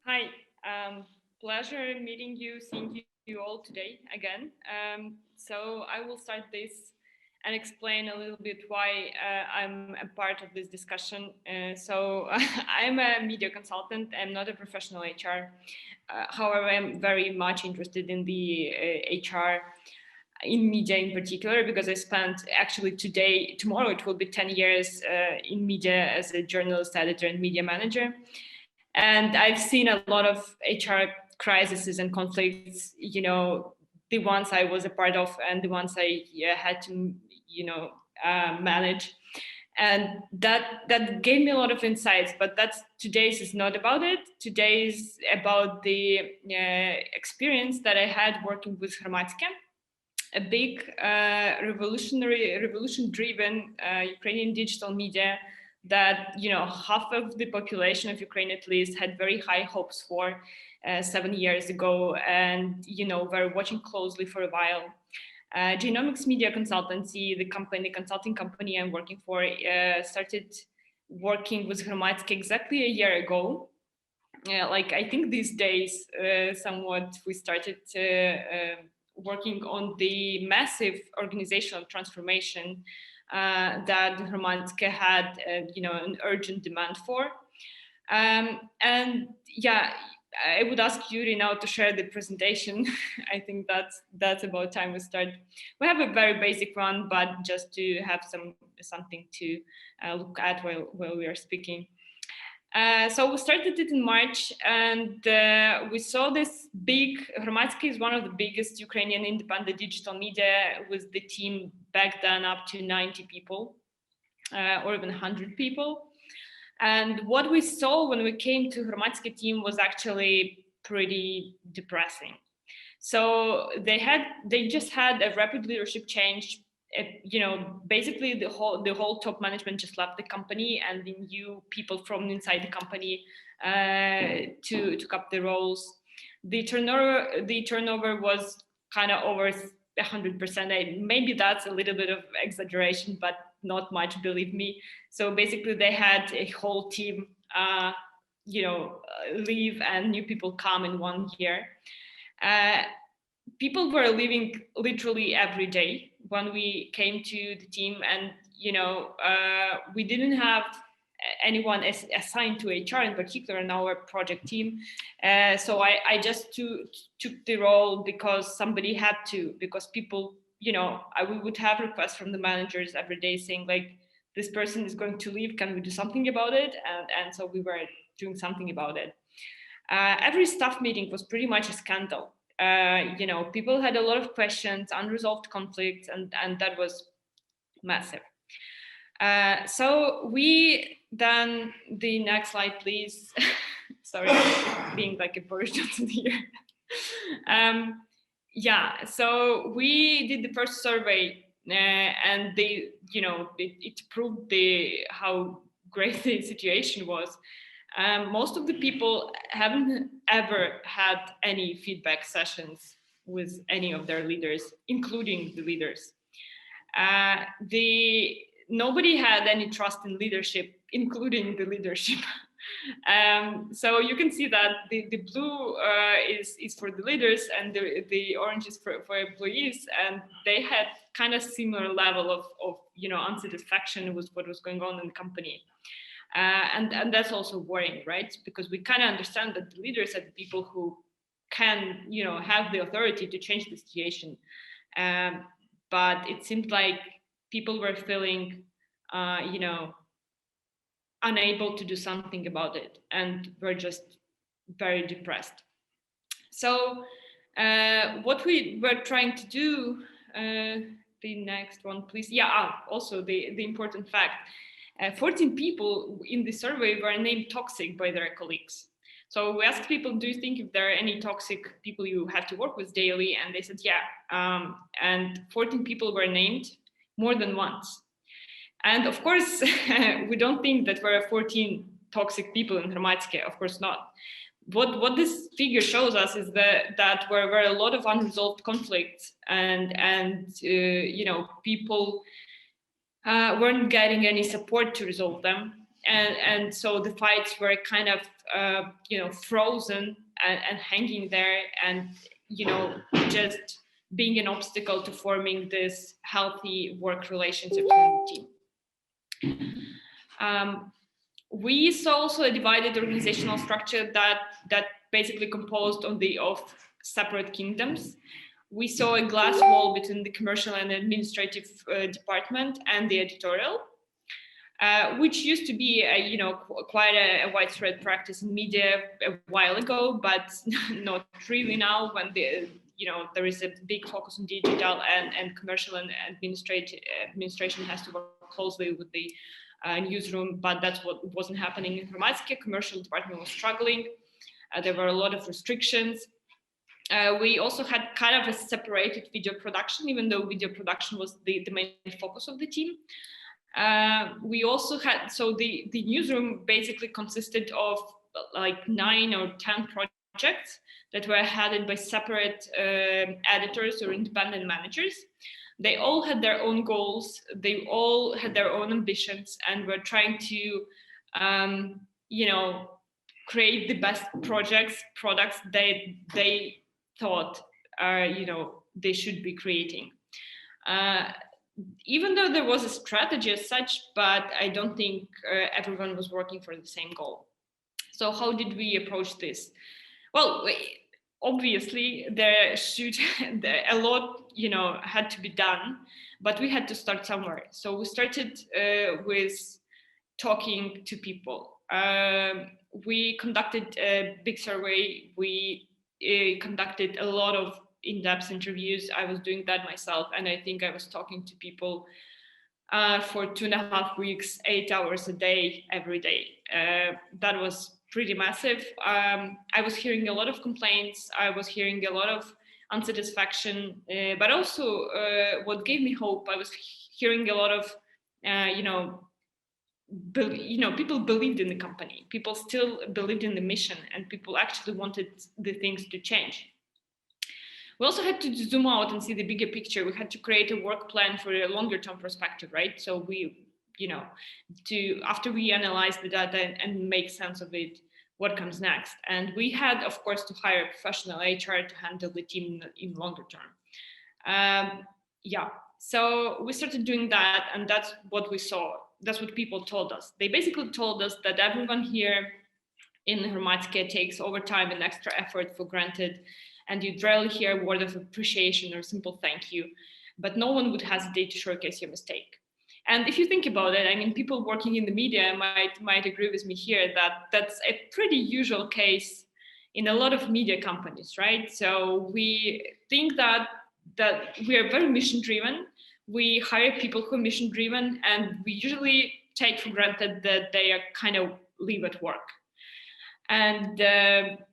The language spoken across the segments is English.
Hi, pleasure meeting you, seeing you all today again. So I will start this and explain a little bit why I'm a part of this discussion. So I'm a media consultant. I'm not a professional HR. However, I'm very much interested in the HR in media in particular because I spent actually tomorrow it will be 10 years in media as a journalist, editor, and media manager. And I've seen a lot of HR crises and conflicts, the ones I was a part of and the ones I had to, manage. And that gave me a lot of insights, but today's is not about it. Today's about the experience that I had working with Hromadske, a big revolution-driven Ukrainian digital media that half of the population of Ukraine at least had very high hopes for 7 years ago, and were watching closely for a while. Genomics Media Consultancy, the consulting company I'm working for, started working with Hromadske exactly a year ago. I think these days, somewhat we started working on the massive organizational transformation that Hromadske had, an urgent demand for. And yeah, I would ask Yurii now to share the presentation. I think that's about time we start. We have a very basic one, but just to have something to look at while we are speaking. So we started it in March, and we saw this big. Hromadske is one of the biggest Ukrainian independent digital media, with the team back then up to 90 people, or even 100 people. And what we saw when we came to Hromadske team was actually pretty depressing. So they just had a rapid leadership change. Basically the whole top management just left the company, and the new people from inside the company took up the roles. The turnover was kind of over 100%. Maybe that's a little bit of exaggeration, but not much, believe me. So basically, they had a whole team, leave, and new people come in 1 year. People were leaving literally every day when we came to the team, and we didn't have anyone assigned to HR in particular in our project team. So I just took the role because somebody had to, because people, we would have requests from the managers every day saying like, this person is going to leave, can we do something about it? And so we were doing something about it. Every staff meeting was pretty much a scandal. People had a lot of questions, unresolved conflicts, and that was massive. So we then, the next slide, please. Sorry, being like a Boris Johnson here. So we did the first survey, and it proved how great the situation was. Most of the people haven't ever had any feedback sessions with any of their leaders, including the leaders. Nobody had any trust in leadership, including the leadership. So you can see that the blue is for the leaders, and the orange is for employees, and they had kind of similar level of unsatisfaction with what was going on in the company. And that's also worrying, right? Because we kind of understand that the leaders are the people who can, have the authority to change the situation. But it seemed like people were feeling, unable to do something about it, and were just very depressed. So what we were trying to do, the next one, please. Also the important fact. 14 people in the survey were named toxic by their colleagues. So we asked people, do you think if there are any toxic people you have to work with daily? And they said, yeah. And 14 people were named more than once. And of course, we don't think that there are 14 toxic people in Hromadske, of course not. What this figure shows us is that there were a lot of unresolved conflicts, and people weren't getting any support to resolve them. and so the fights were kind of frozen and hanging there, and just being an obstacle to forming this healthy work relationship between the team. We saw also a divided organizational structure that basically composed of separate kingdoms. We saw a glass wall between the commercial and administrative department and the editorial, which used to be quite a widespread practice in media a while ago, but not really now, when there is a big focus on digital, and commercial and administration has to work closely with the newsroom, but that's what wasn't happening in Hromadske. Commercial department was struggling. There were a lot of restrictions. We also had kind of a separated video production, even though video production was the main focus of the team. We also had, so the newsroom basically consisted of like 9 or 10 projects that were headed by separate editors or independent managers. They all had their own goals, they all had their own ambitions, and were trying to create the best products they thought they should be creating. Even though there was a strategy as such, but I don't think everyone was working for the same goal. So how did we approach this? Well, obviously a lot had to be done, but we had to start somewhere. So we started with talking to people. We conducted a big survey. We conducted a lot of in-depth interviews. I was doing that myself, and I think I was talking to people for 2.5 weeks, 8 hours a day, every day. That was pretty massive. I was hearing a lot of complaints. I was hearing a lot of unsatisfaction, but also what gave me hope, I was hearing a lot of, people believed in the company. People still believed in the mission, and people actually wanted the things to change. We also had to zoom out and see the bigger picture. We had to create a work plan for a longer term perspective, right? So we, after we analyze the data and make sense of it, what comes next? And we had, of course, to hire a professional HR to handle the team in longer term. So we started doing that, and that's what we saw. That's what people told us. They basically told us that everyone here in Hromadske takes overtime and extra effort for granted, and you'd rarely hear a word of appreciation or simple thank you, but no one would hesitate to showcase your mistake. And if you think about it, I mean, people working in the media might agree with me here that that's a pretty usual case in a lot of media companies, right? So we think that we are very mission driven. We hire people who are mission driven, and we usually take for granted that they are kind of live at work. And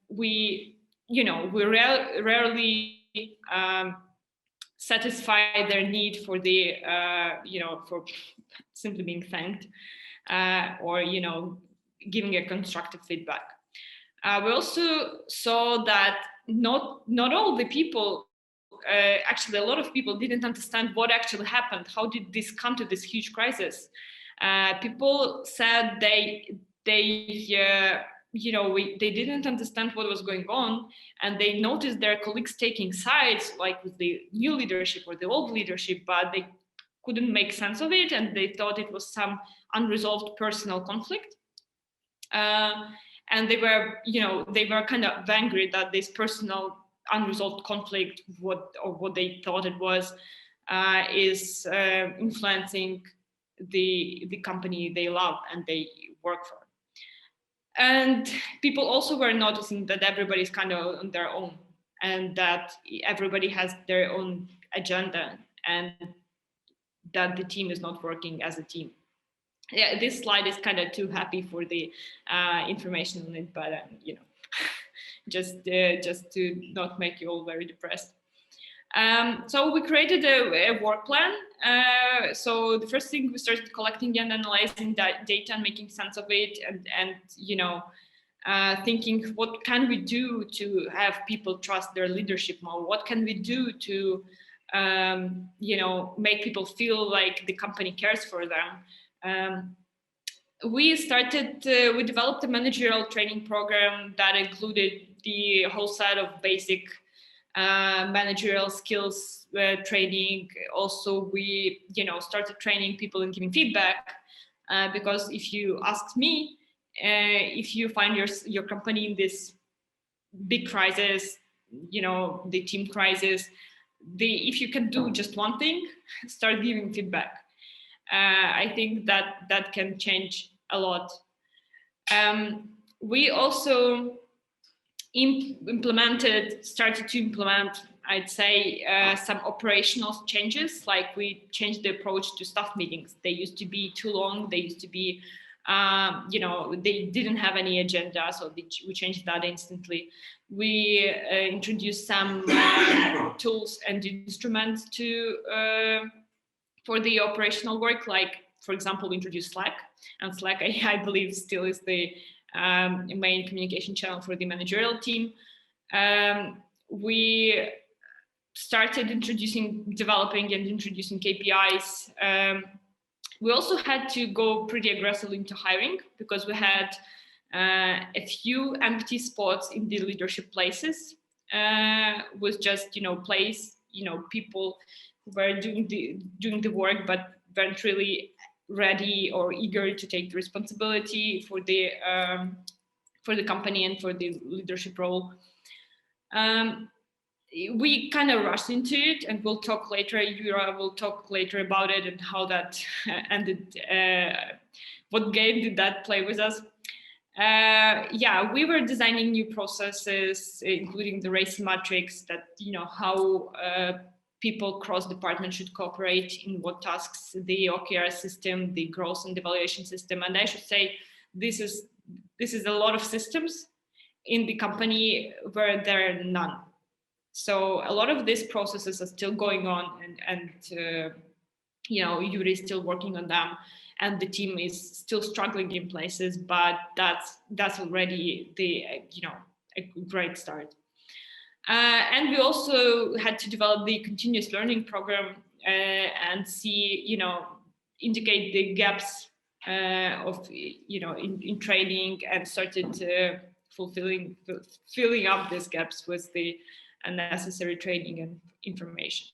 we rarely satisfy their need for the, for simply being thanked or, giving a constructive feedback. We also saw that not all the people, actually a lot of people didn't understand what actually happened. How did this come to this huge crisis? People said they didn't understand what was going on, and they noticed their colleagues taking sides, like with the new leadership or the old leadership, but they couldn't make sense of it, and they thought it was some unresolved personal conflict. And they were kind of angry that this personal unresolved conflict, what they thought it was, is influencing the company they love and they work for. And people also were noticing that everybody's kind of on their own, and that everybody has their own agenda, and that the team is not working as a team. Yeah, this slide is kind of too happy for the information on it, but just to not make you all very depressed. So we created a work plan. So the first thing, we started collecting and analyzing that data and making sense of it, and thinking, what can we do to have people trust their leadership more? What can we do to make people feel like the company cares for them? We developed a managerial training program that included the whole set of basic managerial skills training. Also, we, started training people in giving feedback, because if you ask me, if you find your company in this big crisis, the team crisis, if you can do just one thing, start giving feedback. I think that can change a lot. We also started to implement, I'd say, some operational changes. Like, we changed the approach to staff meetings. They used to be too long. They used to be, they didn't have any agenda, so we changed that instantly. We introduced some tools and instruments for the operational work. Like, for example, we introduced Slack, and Slack, I believe, still is the main communication channel for the managerial team. We started developing and introducing KPIs. We also had to go pretty aggressively into hiring, because we had a few empty spots in the leadership places, with just people who were doing the work but weren't really ready or eager to take the responsibility for the company and for the leadership role. We kind of rushed into it, and we'll talk later. Yurii will talk later about it and how that ended. What game did that play with us? Yeah, we were designing new processes, including the race matrix, that how people cross department should cooperate in what tasks, the OKR system, the growth and evaluation system. And I should say, this is a lot of systems in the company where there are none. So a lot of these processes are still going on, and Yurii is still working on them, and the team is still struggling in places, but that's already a great start. And we also had to develop the continuous learning program and see, indicate the gaps in training, and started filling up these gaps with the necessary training and information.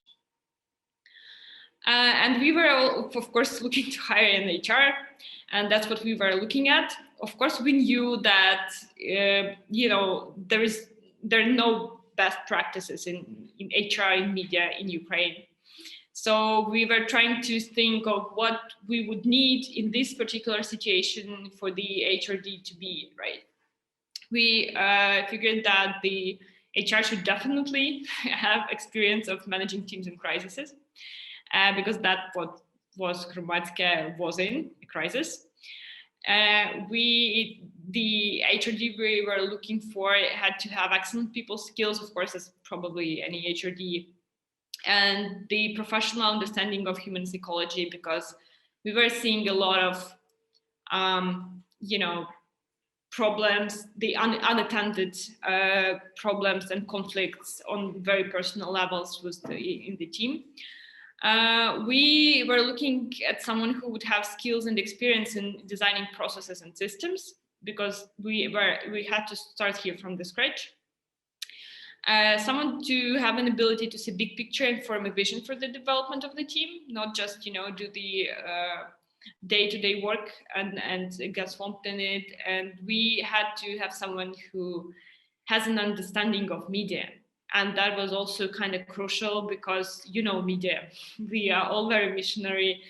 And we were, of course, looking to hire an HR, and that's what we were looking at. Of course, we knew that there are no best practices in HR in media in Ukraine. So we were trying to think of what we would need in this particular situation for the HRD to be, right? We figured that the HR should definitely have experience of managing teams in crises, because that's what Hromadske was in, a crisis. The HRD we were looking for had to have excellent people skills, of course, as probably any HRD, and the professional understanding of human psychology, because we were seeing a lot of, problems, the unattended problems and conflicts on very personal levels in the team. We were looking at someone who would have skills and experience in designing processes and systems, because we had to start here from the scratch. Someone to have an ability to see big picture and form a vision for the development of the team, not just do the day-to-day work and get swamped in it. And we had to have someone who has an understanding of media. And that was also kind of crucial, because, media, we are all very missionary.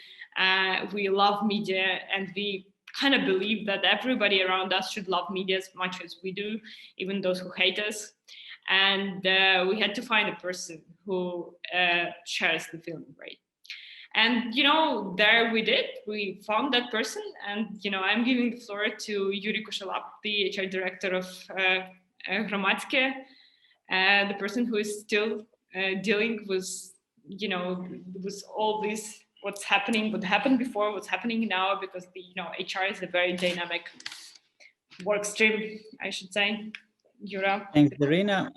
We love media, and we kind of believe that everybody around us should love media as much as we do, even those who hate us. And we had to find a person who shares the feeling, right? And, there we did. We found that person. And, I'm giving the floor to Yurii Kosholap, the HR director of Hromadske, the person who is still dealing with, with all this, what happened before, what's happening now, because the, HR is a very dynamic work stream, I should say. Yurii. Thanks, Daryna.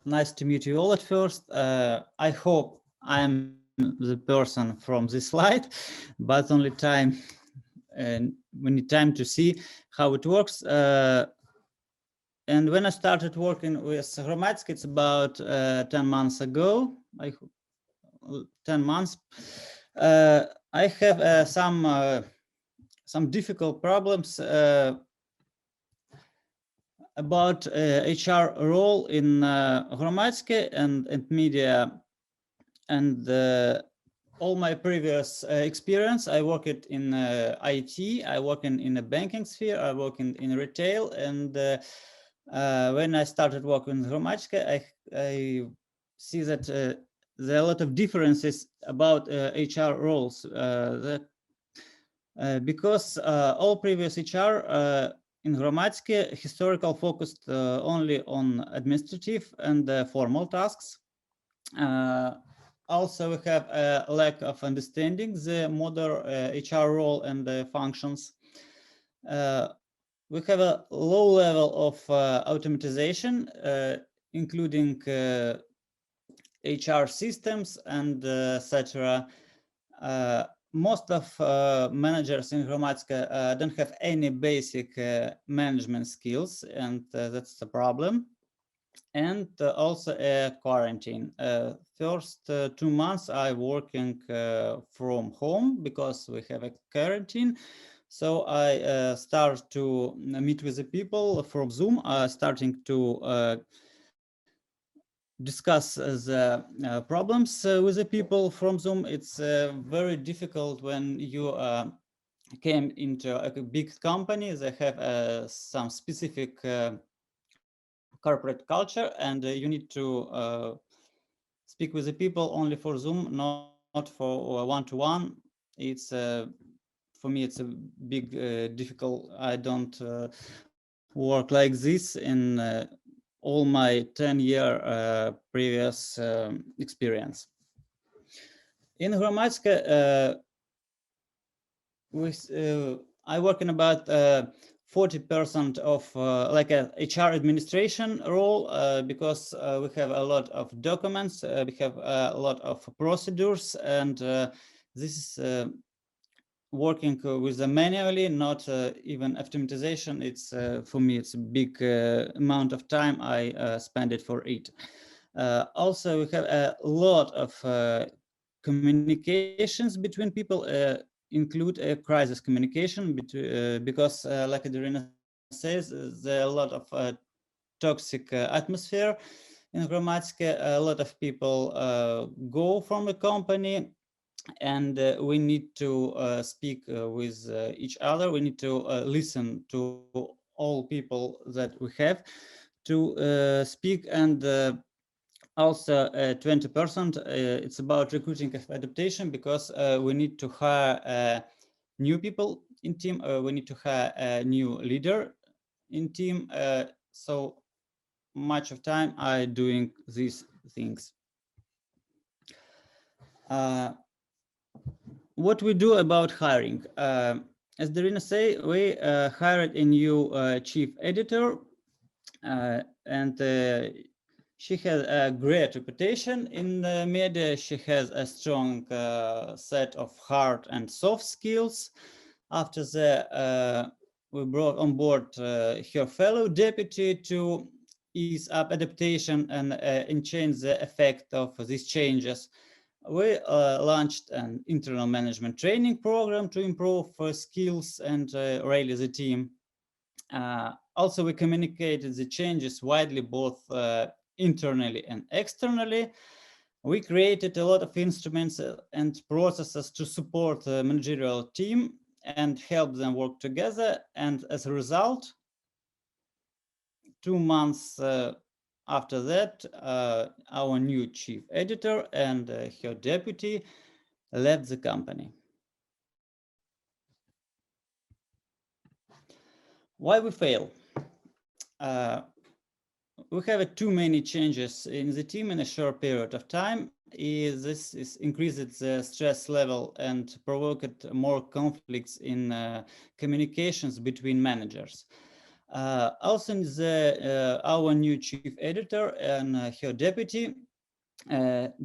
Nice to meet you all at first. I hope I'm the person from this slide, but only time we need time to see how it works. And when I started working with Hromadske, it's about 10 months ago, 10 months. I have some difficult problems about HR role in Hromadske and media, and all my previous experience. I worked in IT, I work in the banking sphere, I work in retail, and when I started working in Hromadske, I see that there are a lot of differences about HR roles. Because all previous HR in Hromadske historical focused only on administrative and formal tasks. Also, we have a lack of understanding the modern HR role and the functions. We have a low level of automatization, including HR systems and etc. Most of managers in Hromadske don't have any basic management skills, and that's the problem. And also a quarantine. First 2 months I working from home because we have a quarantine. So I start to meet with the people from Zoom, starting to discuss the problems with the people from Zoom. It's very difficult when you came into a big company. They have some specific corporate culture, and you need to speak with the people only for Zoom, not for one-to-one. It's for me, it's a big difficult. I don't work like this in all my 10-year previous experience. In Hromadske, I work in about 40% of like a HR administration role because we have a lot of documents, we have a lot of procedures, and this is working with them manually, not even automatization. It's for me, it's a big amount of time I spend it for it. Also, we have a lot of communications between people, include a crisis communication because, like Daryna says, there are a lot of toxic atmosphere in Hromadske. A lot of people go from the company, and we need to speak with each other. We need to listen to all people that we have to speak, and also 20% it's about recruiting adaptation, because we need to hire new people in team. We need to hire a new leader in team. So much of time I doing these things. What we do about hiring? As Daryna say, we hired a new chief editor, and she has a great reputation in the media. She has a strong set of hard and soft skills. After that, we brought on board her fellow deputy to ease up adaptation and change the effect of these changes. We launched an internal management training program to improve skills and rally the team. Also, we communicated the changes widely, both internally and externally. We created a lot of instruments and processes to support the managerial team and help them work together. And as a result, 2 months after that, our new chief editor and her deputy left the company. Why we fail? We have too many changes in the team in a short period of time. This increased the stress level and provoked more conflicts in communications between managers. Also, our new chief editor and her deputy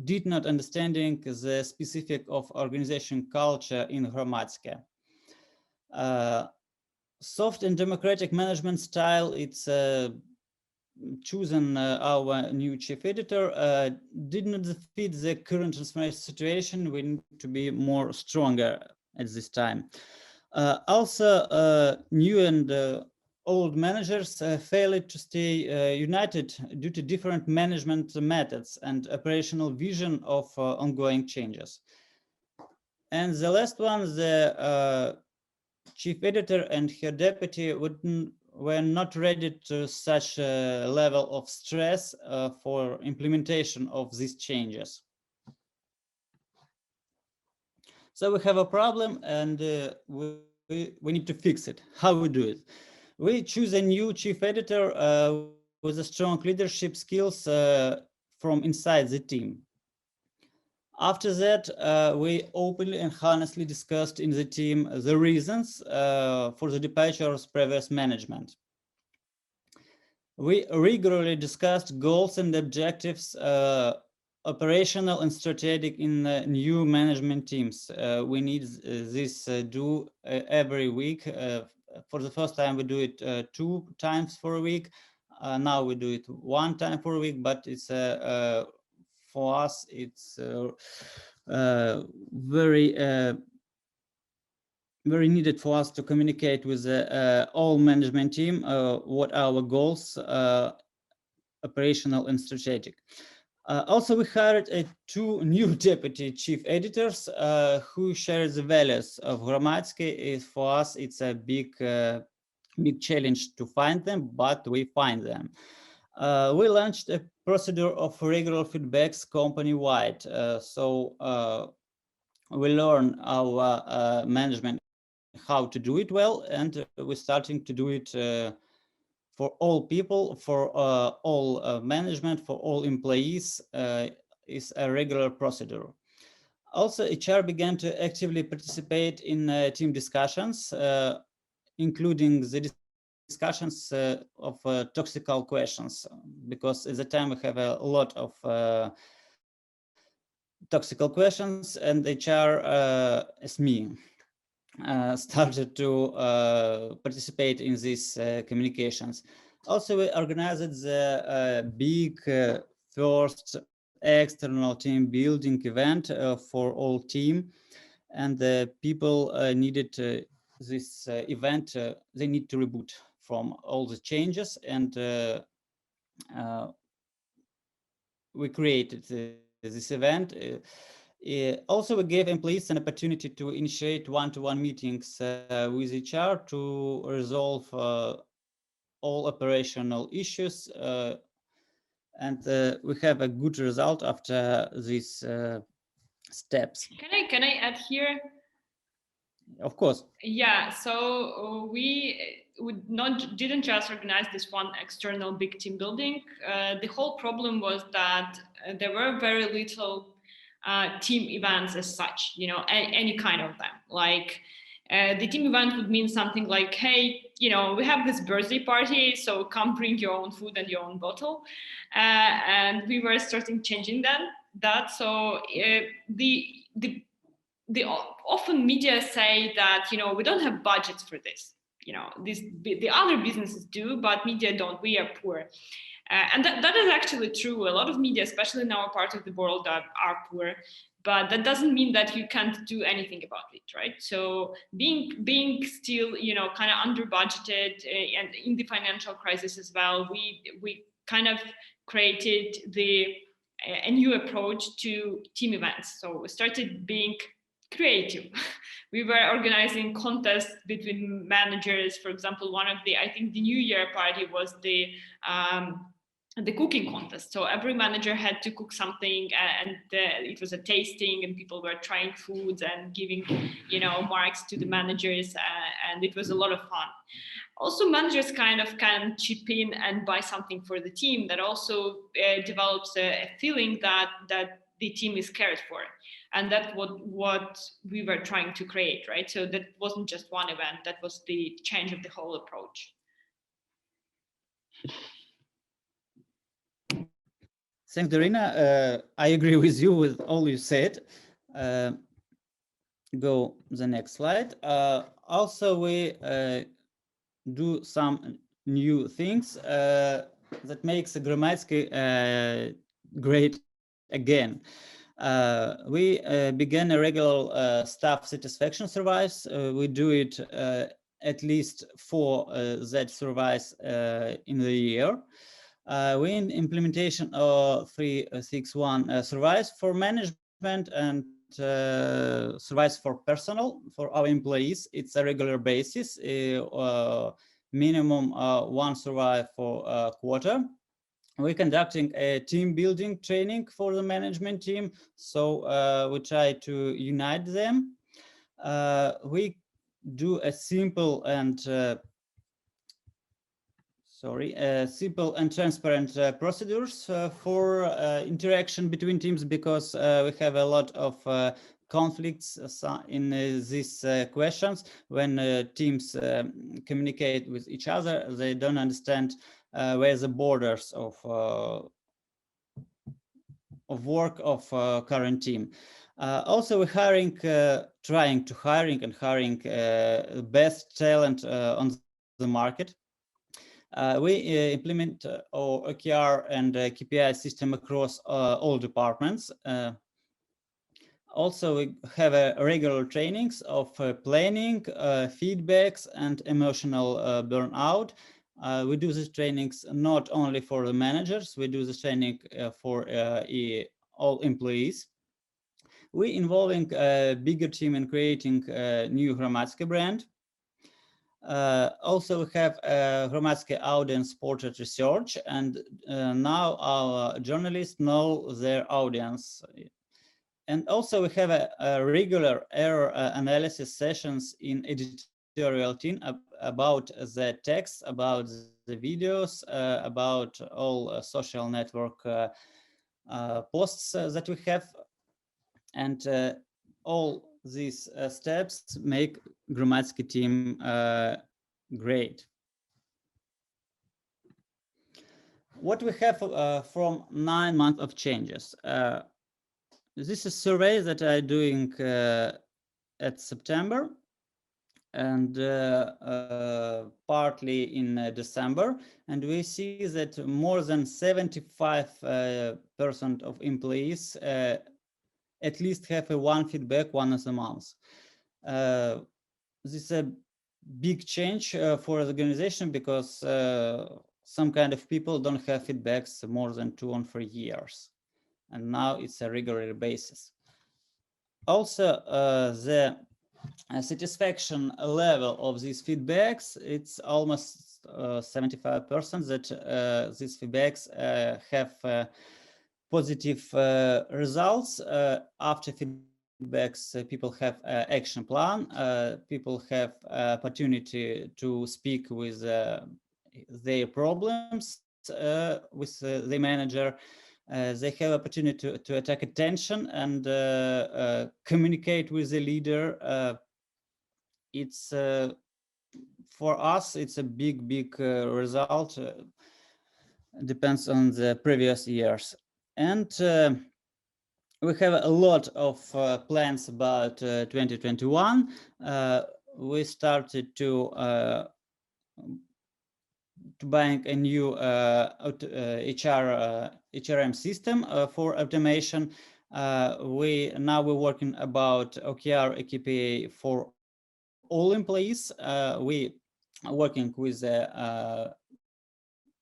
did not understanding the specific of organization culture in Hromadske. Soft and democratic management style, it's chosen our new chief editor, did not fit the current transformation situation. We need to be more stronger at this time. Also, new and old managers failed to stay united due to different management methods and operational vision of ongoing changes. And the last one, the chief editor and her deputy were not ready to such a level of stress for implementation of these changes. So we have a problem, and we need to fix it. How we do it? We choose a new chief editor with a strong leadership skills from inside the team. After that, we openly and honestly discussed in the team the reasons for the departure of previous management. We regularly discussed goals and objectives, operational and strategic in new management teams. We need this do every week. For the first time, we do it 2 times for a week. Now we do it 1 time for a week, but it's for us, it's very needed for us to communicate with the all management team what our goals, operational and strategic. Also, we hired 2 new deputy chief editors who share the values of Hromadske. For us, it's a big challenge to find them, but we find them. We launched a procedure of regular feedbacks company-wide. So we learn our management how to do it well, and we're starting to do it for all people, for all management, for all employees. Is a regular procedure. Also, HR began to actively participate in team discussions, including the discussions of toxical questions, because at the time we have a lot of toxical questions, and HR, as me, started to participate in these communications. Also, we organized the big first external team building event for all team, and the people needed this event. They need to reboot from all the changes, and we created this event. Also, we gave employees an opportunity to initiate one-to-one meetings with HR to resolve all operational issues, and we have a good result after these steps. Can I add here? Of course. Yeah, so we didn't just organize this one external big team building. The whole problem was that there were very little team events as such, you know, any kind of them. Like the team event would mean something like, hey, you know, we have this birthday party, so come bring your own food and your own bottle. And we were starting changing that. So the often media say that, you know, we don't have budgets for this. You know, the other businesses do, but media don't. We are poor. And that is actually true. A lot of media, especially in our part of the world, are poor. But that doesn't mean that you can't do anything about it, right? So being still, you know, kind of under budgeted and in the financial crisis as well, we kind of created a new approach to team events. So we started being creative. We were organizing contests between managers. For example, one of I think the New Year party was the cooking contest. So every manager had to cook something, and it was a tasting, and people were trying foods and giving, you know, marks to the managers, and it was a lot of fun. Also, managers kind of can chip in and buy something for the team. That also develops a feeling that the team is cared for, and that's what we were trying to create, right? So that wasn't just one event; that was the change of the whole approach. Thanks, Daryna. I agree with you with all you said. Go the next slide. Also, we do some new things that makes Hromadske great again. We began a regular staff satisfaction surveys. We do it at least 4 that surveys in the year. We in implementation of 361 surveys for management and surveys for personal for our employees. It's a regular basis, minimum 1 survey for a quarter. We're conducting a team building training for the management team, so we try to unite them. We do a simple and simple and transparent procedures for interaction between teams, because we have a lot of conflicts in these questions. When teams communicate with each other, they don't understand where the borders of work of current team. Also, we're hiring, trying to hiring best talent on the market. We implement our OKR and KPI system across all departments. Also, we have regular trainings of planning, feedbacks, and emotional burnout. We do these trainings not only for the managers, we do the training for all employees. We involving a bigger team in creating a new Hromadske brand. Also, we have Hromadske audience portrait research, and now our journalists know their audience. And also, we have a regular error analysis sessions in editorial team about the text, about the videos, about all social network posts that we have. And all these steps make Hromadske team great. What we have from 9 months of changes. This is a survey that I'm doing at September and partly in December, and we see that more than 75% of employees at least have one feedback once a month. This is a big change for the organization, because some kind of people don't have feedbacks more than 2 or 3 years, and now it's a regular basis. Also, the satisfaction level of these feedbacks, it's almost 75% that these feedbacks have positive results. After feedbacks, people have an action plan, people have opportunity to speak with their problems with the manager. They have opportunity to attack attention and communicate with the leader. It's for us, it's a big result. Depends on the previous years. And we have a lot of plans about 2021. We started to buying a new HRM system for automation. We're working about OKR KPI for all employees. We are working with a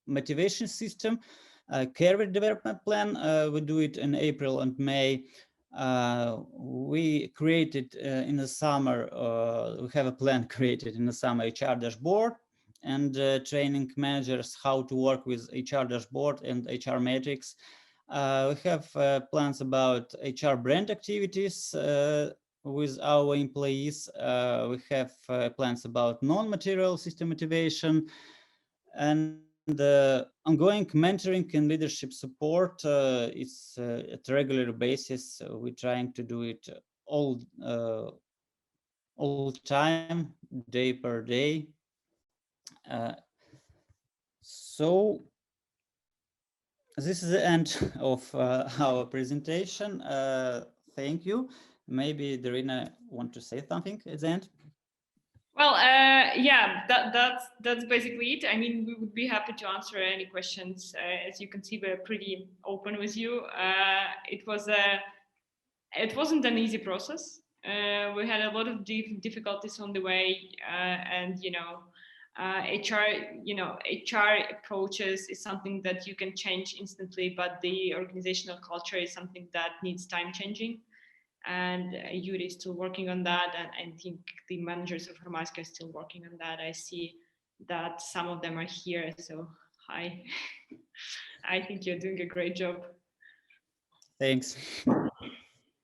motivation system, career development plan. We do it in April and May. We created in the summer, we have a plan created in the summer HR dashboard, and training managers how to work with HR dashboard and HR metrics. We have plans about HR brand activities with our employees. We have plans about non-material system motivation, and ongoing mentoring and leadership support. It's at a regular basis. We're trying to do it all time, day per day. So this is the end of our presentation. Thank you. Maybe Daryna want to say something at the end? Well, yeah, that's basically it. I mean, we would be happy to answer any questions. As you can see, we're pretty open with you. It wasn't an easy process. We had a lot of difficulties on the way, and HR, HR approaches is something that you can change instantly, but the organizational culture is something that needs time changing. And Yurii is still working on that, and I think the managers of Hromadske are still working on that. I see that some of them are here, so hi. I think you're doing a great job. Thanks.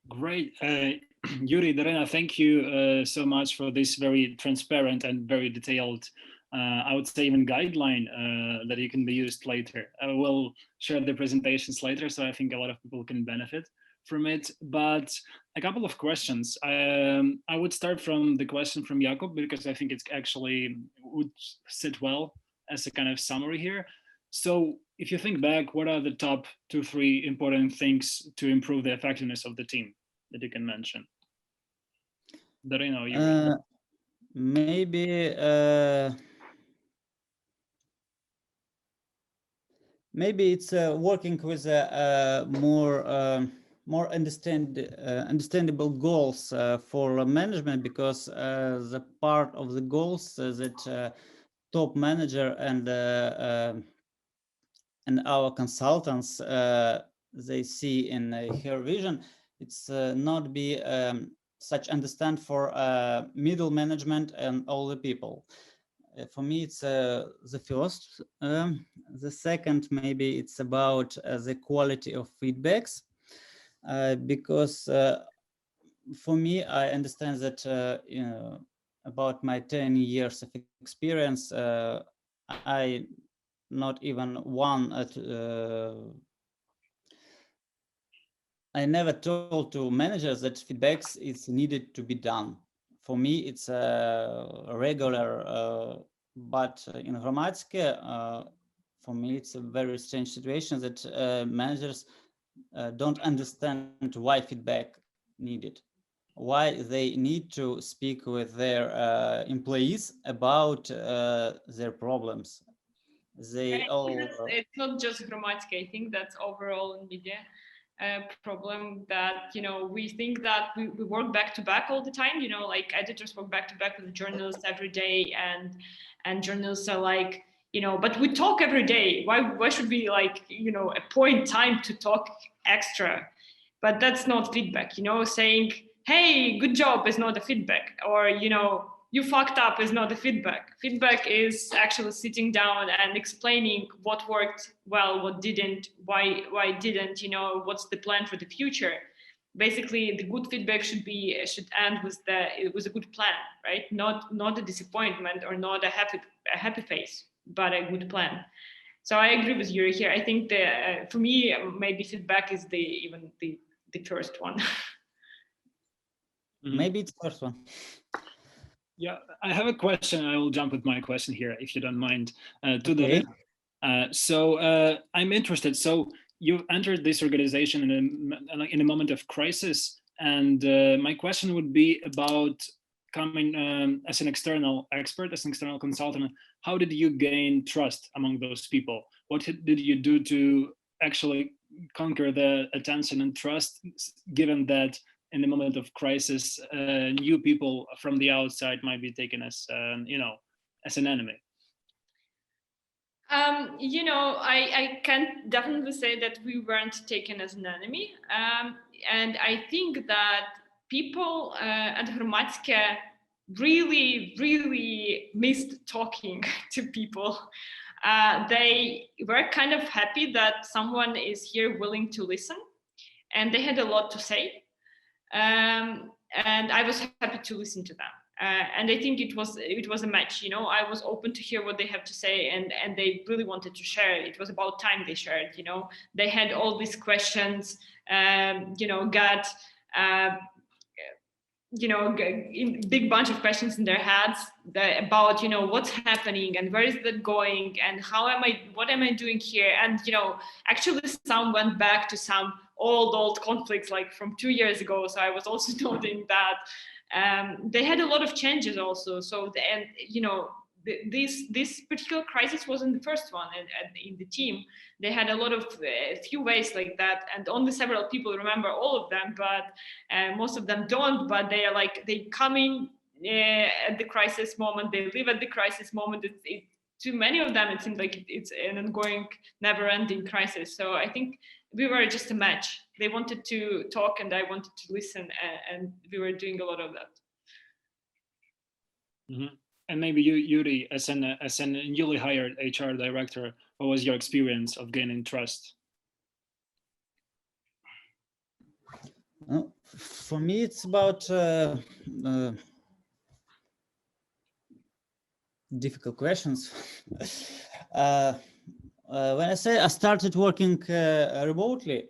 Great. Yurii, Daryna, thank you so much for this very transparent and very detailed, I would say even guideline that you can be used later. I will share the presentations later, so I think a lot of people can benefit from it. But a couple of questions. I would start from the question from Jakub, because I think it's actually would sit well as a kind of summary here. So if you think back, what are the top 2-3 important things to improve the effectiveness of the team that you can mention? Daryna, you maybe maybe it's working with more understandable goals for management, because the part of the goals that top manager and our consultants they see in her vision, it's not be such understand for middle management and all the people. For me, it's the first. The second, maybe it's about the quality of feedbacks, because for me, I understand that about my 10 years of experience, I not even one I never told to managers that feedbacks is needed to be done. For me, it's a regular, but in Hromadske, for me, it's a very strange situation that managers don't understand why feedback needed, why they need to speak with their employees about their problems. They all. It's not just Hromadske. I think that's overall in media problem that we think that we work back to back all the time. Like editors work back to back with journalists every day, and journalists are like, but we talk every day. Why should we appoint time to talk extra? But that's not feedback. Saying hey, good job is not a feedback, or you fucked up is not a feedback. Feedback is actually sitting down and explaining what worked well, what didn't, why didn't, what's the plan for the future. Basically, the good feedback should end with a good plan, right? Not a disappointment or not a happy face, but a good plan. So I agree with Yurii here. I think for me, maybe feedback is the first one. Maybe it's the first one. Yeah, I have a question. I will jump with my question here, if you don't mind, to Okay. So I'm interested. So you've entered this organization in a moment of crisis, and my question would be about coming as an external expert, as an external consultant. How did you gain trust among those people? What did you do to actually conquer the attention and trust, given that in the moment of crisis, new people from the outside might be taken as, as an enemy? I can definitely say that we weren't taken as an enemy. And I think that people at Hromadske really, really missed talking to people. They were kind of happy that someone is here willing to listen, and they had a lot to say. And I was happy to listen to them. And I think it was a match. I was open to hear what they have to say, and they really wanted to share. It was about time they shared. They had all these questions. Got big bunch of questions in their heads about what's happening and where is that going and what am I doing here, and actually some went back to some old conflicts like from 2 years ago. So I was also noting that They had a lot of changes also. So and this particular crisis wasn't the first one in the team. They had a lot of few ways like that, and only several people remember all of them, but most of them don't. But they are like, they come in at the crisis moment, they live at the crisis moment. To many of them, it seems like it's an ongoing, never-ending crisis. So I think we were just a match. They wanted to talk, and I wanted to listen, and we were doing a lot of that. Mm-hmm. And maybe you, Yurii, as an newly hired HR director, what was your experience of gaining trust? For me, it's about difficult questions. When I say I started working remotely,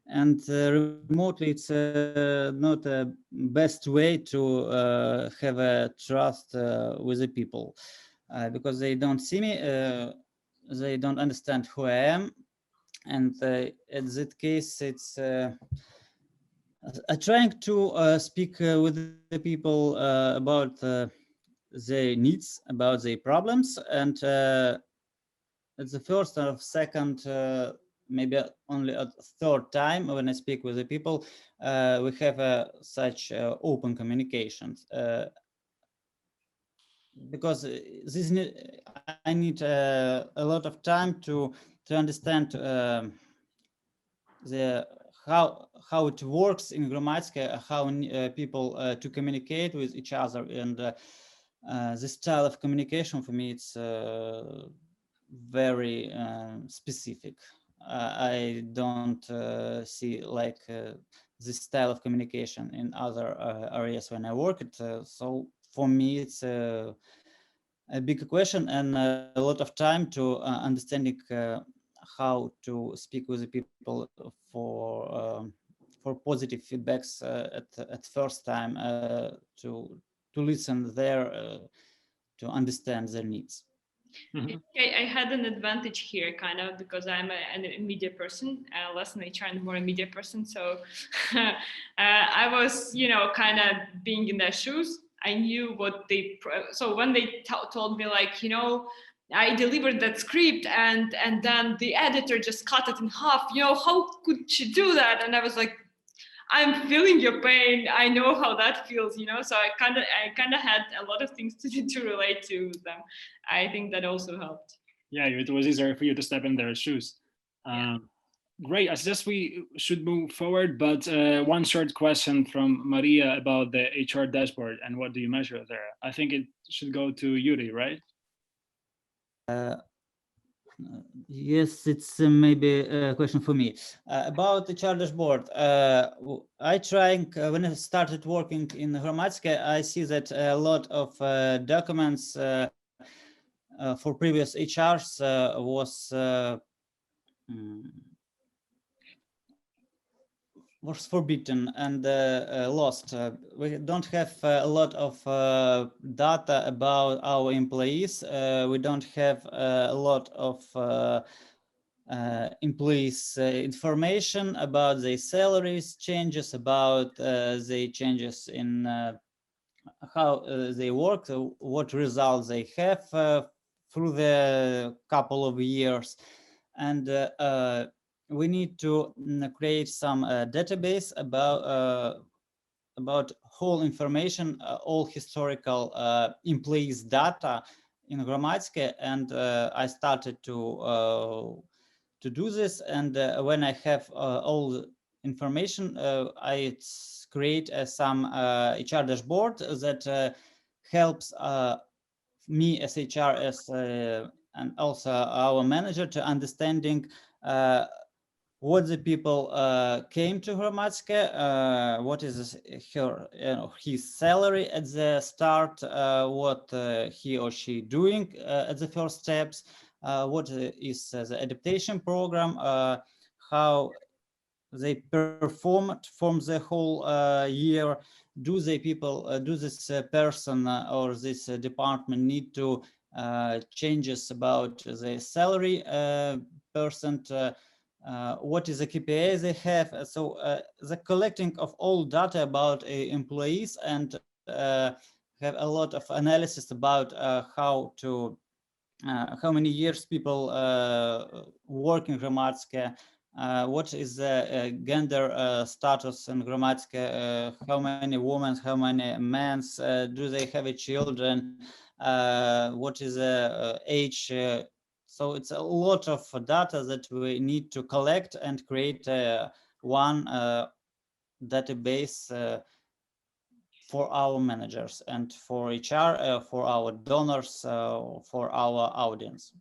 and remotely, it's not a best way to have a trust with the people, because they don't see me, they don't understand who I am, and in that case, it's trying to speak with the people about their needs, about their problems, and it's the first or second, maybe only a third time when I speak with the people, we have such open communications. Because I need a lot of time to understand how it works in Hromadske, how people to communicate with each other, and this style of communication for me, it's very specific. I don't see like this style of communication in other areas when I work it. So for me, it's a big question and a lot of time to understanding how to speak with the people for positive feedbacks at first time, to listen there, to understand their needs. Mm-hmm. I had an advantage here, kind of, because I'm a media person, less an HR and more a media person. So I was, kind of being in their shoes. I knew what so when they told me, like, I delivered that script and then the editor just cut it in half, how could she do that? And I was like, I'm feeling your pain. I know how that feels, So I kind of had a lot of things to relate to them. I think that also helped. Yeah, it was easier for you to step in their shoes. Great. I suggest we should move forward, but one short question from Maria about the HR dashboard and what do you measure there? I think it should go to Yurii, right? Yes, it's maybe a question for me. About the HR dashboard, I trying, when I started working in Hromadske, I see that a lot of documents for previous HRs was forbidden and lost. We don't have a lot of data about our employees. We don't have a lot of employees information about their salaries changes, about the changes in how they work, what results they have through the couple of years. And we need to create some database about whole information, all historical employees data in Hromadske, and I started to do this. And when I have all the information, I create some HR dashboard that helps me as HR and also our manager to understanding what the people came to Hromadske, what is his salary at the start, what he or she doing at the first steps, what is the adaptation program, how they performed from the whole year. Do the people, do this person or this department need to changes about the salary percent, what is the KPI they have. So the collecting of all data about employees and have a lot of analysis about how many years people work in Hromadske, what is the gender status in Hromadske, how many women, how many men, do they have children, what is the age. So it's a lot of data that we need to collect and create one database for our managers and for HR, for our donors, for our audience.